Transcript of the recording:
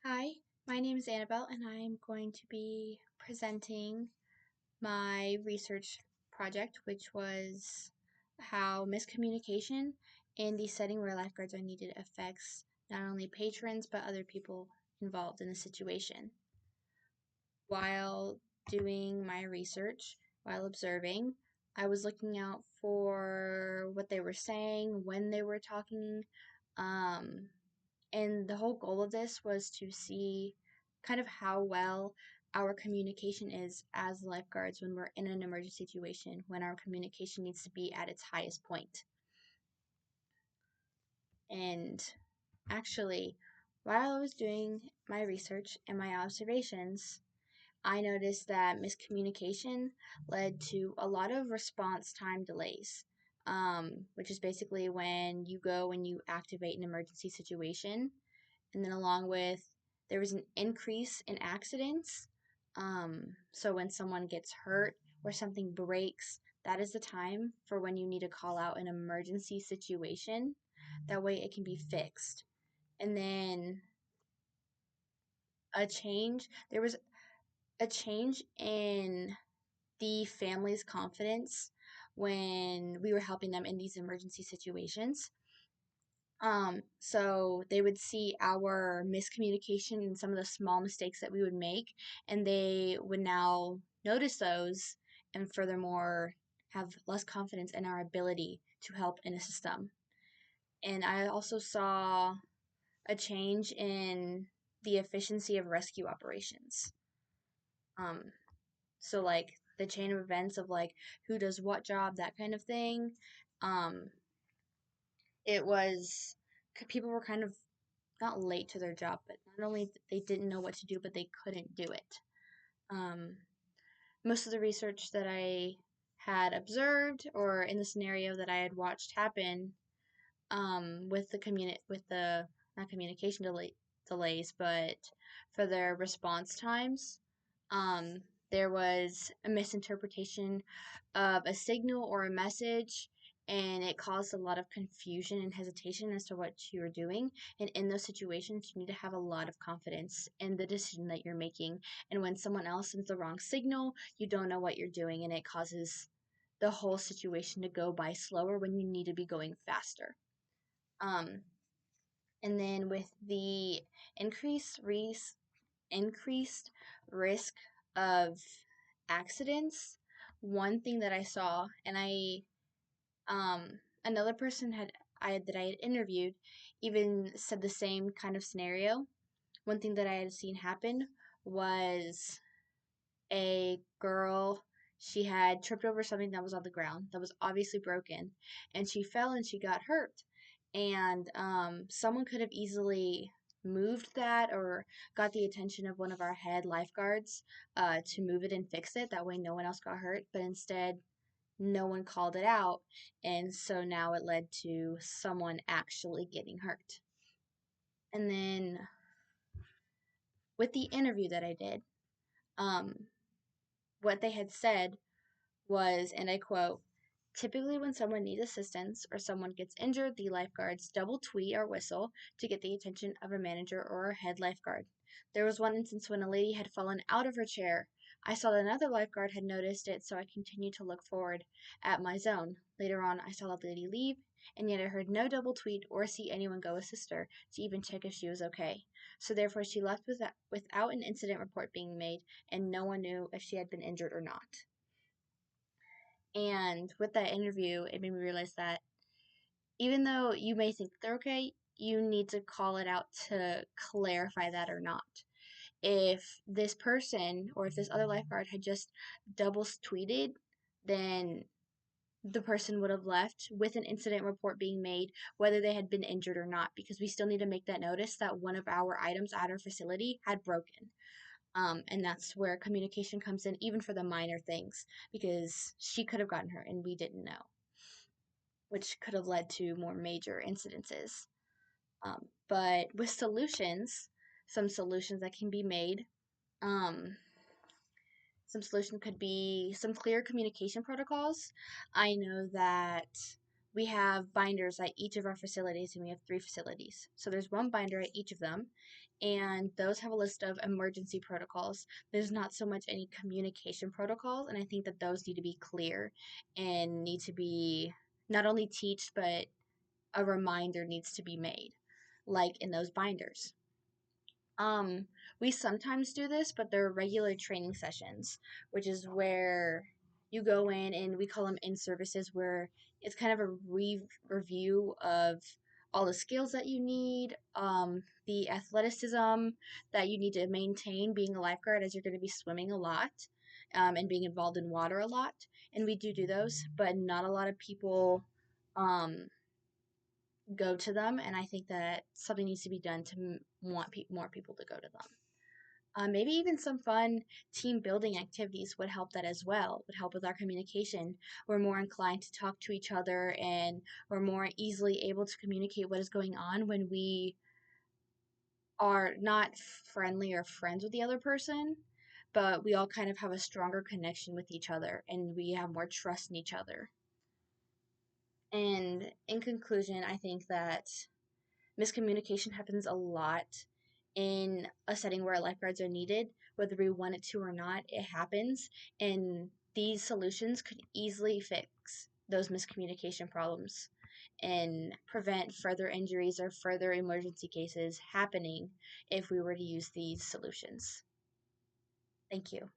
Hi, my name is Annabelle, and I'm going to be presenting my research project, which was how miscommunication in the setting where lifeguards are needed affects not only patrons but other people involved in the situation. While doing my research, while observing, I was looking out for what they were saying, when they were talking, um, and the whole goal of this was to see kind of how well our communication is as lifeguards when we're in an emergency situation, when our communication needs to be at its highest point. And actually, while I was doing my research and my observations, I noticed that miscommunication led to a lot of response time delays, which is basically when you go and you activate an emergency situation. And then along with there was an increase in accidents. So when someone gets hurt or something breaks, that is the time for when you need to call out an emergency situation. That way it can be fixed. And then there was a change in the family's confidence when we were helping them in these emergency situations. So they would see our miscommunication and some of the small mistakes that we would make, and they would now notice those and furthermore have less confidence in our ability to help in a system. And I also saw a change in the efficiency of rescue operations. Um, so like the chain of events of like who does what job, that kind of thing. Um, it was people were kind of not late to their job, but not only they didn't know what to do, but they couldn't do it. Um, Most of the research that I had observed, or in the scenario that I had watched happen, with the not communication delays, but for their response times, um, there was a misinterpretation of a signal or a message, and it caused a lot of confusion and hesitation as to what you were doing. And in those situations, you need to have a lot of confidence in the decision that you're making. And when someone else sends the wrong signal, you don't know what you're doing, and it causes the whole situation to go by slower when you need to be going faster. Um, and then with the increased risk, increased risk of accidents, one thing that I saw, and another person that I had interviewed even said the same kind of scenario. One thing that I had seen happen was a girl. She had tripped over something that was on the ground that was obviously broken, and she fell and she got hurt. And someone could have easily moved that or got the attention of one of our head lifeguards to move it and fix it. That way, no one else got hurt. But instead, no one called it out, and so now it led to someone actually getting hurt. And then with the interview that I did, um, what they had said was, and I quote, typically when someone needs assistance or someone gets injured, the lifeguards double tweet or whistle to get the attention of a manager or a head lifeguard. There was one instance when a lady had fallen out of her chair. I saw that another lifeguard had noticed it, so I continued to look forward at my zone. Later on, I saw the lady leave, and yet I heard no double tweet or see anyone go assist her to even check if she was okay. So therefore, she left without an incident report being made, and no one knew if she had been injured or not. And with that interview, it made me realize that even though you may think they're okay, you need to call it out to clarify that or not. If this person or if this other lifeguard had just double tweeted, then the person would have left with an incident report being made, whether they had been injured or not, because we still need to make that notice that one of our items at our facility had broken. And that's where communication comes in, even for the minor things, because she could have gotten hurt and we didn't know, which could have led to more major incidences. But with solutions, some solutions that can be made, um, some solution could be some clear communication protocols. I know that we have binders at each of our facilities, and we have 3 facilities. So there's one binder at each of them, and those have a list of emergency protocols. There's not so much any communication protocols, and I think that those need to be clear and need to be not only teached, but a reminder needs to be made, like in those binders. Um, we sometimes do this, but they're regular training sessions, which is where you go in and we call them in services, where it's kind of a review of all the skills that you need, the athleticism that you need to maintain being a lifeguard, as you're going to be swimming a lot, and being involved in water a lot. And we do those, but not a lot of people um, go to them, and I think that something needs to be done to want more people to go to them. Maybe even some fun team building activities would help that as well, would help with our communication. We're more inclined to talk to each other, and we're more easily able to communicate what is going on when we are not friendly or friends with the other person, but we all kind of have a stronger connection with each other and we have more trust in each other. And in conclusion, I think that miscommunication happens a lot in a setting where lifeguards are needed, whether we want it to or not, it happens. And these solutions could easily fix those miscommunication problems and prevent further injuries or further emergency cases happening if we were to use these solutions. Thank you.